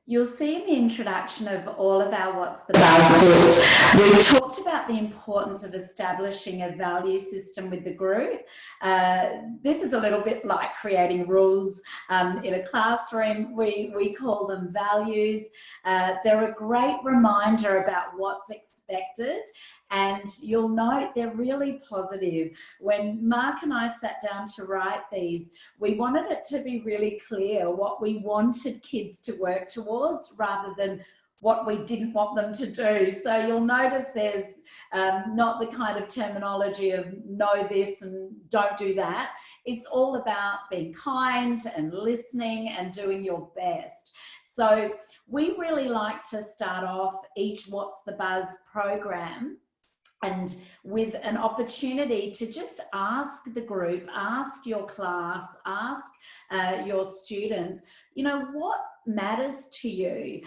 You'll see in the introduction of all of our What's the Buzz books, we talked about the importance of establishing a value system with the group. This is a little bit like creating rules in a classroom. We call them values. They're a great reminder about what's expected, and you'll note they're really positive. When Mark and I sat down to write these, we wanted it to be really clear what we wanted kids to work towards rather than what we didn't want them to do. So you'll notice there's not the kind of terminology of know this and don't do that. It's all about being kind and listening and doing your best. So we really like to start off each What's the Buzz program and with an opportunity to just ask the group, ask your class, ask your students, you know, what matters to you?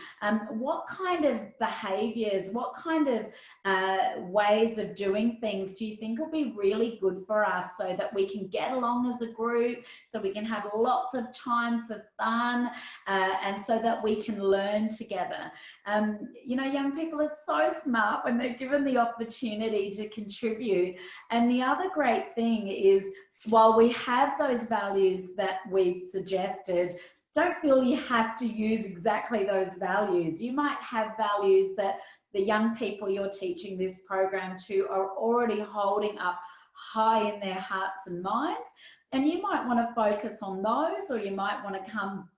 What kind of behaviours, what kind of ways of doing things do you think will be really good for us so that we can get along as a group, so we can have lots of time for fun, and so that we can learn together? You know, young people are so smart when they're given the opportunity to contribute. And the other great thing is, while we have those values that we've suggested, don't feel you have to use exactly those values. You might have values that the young people you're teaching this program to are already holding up high in their hearts and minds, and you might want to focus on those, or you might want to come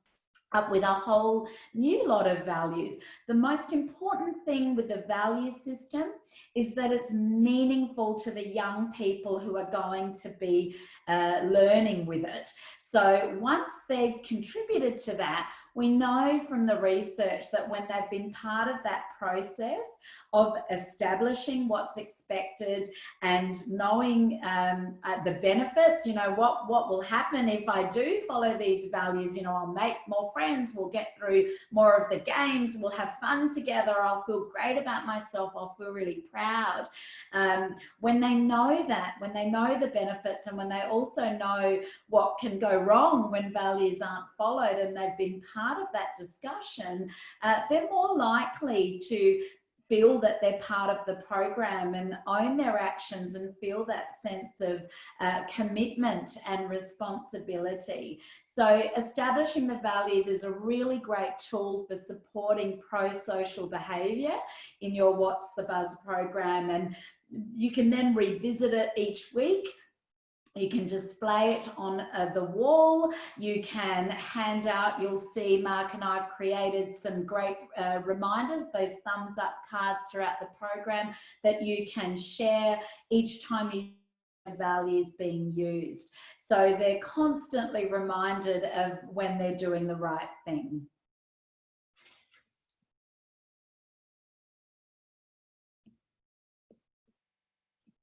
up with a whole new lot of values. The most important thing with the value system is that it's meaningful to the young people who are going to be learning with it. So once they've contributed to that, we know from the research that when they've been part of that process of establishing what's expected and knowing the benefits, you know, what will happen if I do follow these values. You know, I'll make more friends, we'll get through more of the games, we'll have fun together, I'll feel great about myself, I'll feel really proud. When they know that, when they know the benefits, and when they also know what can go wrong when values aren't followed, and they've been part of that discussion, they're more likely to feel that they're part of the program and own their actions and feel that sense of commitment and responsibility. So establishing the values is a really great tool for supporting pro-social behaviour in your What's the Buzz program, and you can then revisit it each week. You can display it on the wall. You can hand out, you'll see Mark and I have created some great reminders, those thumbs up cards throughout the program that you can share each time you see values being used. So they're constantly reminded of when they're doing the right thing.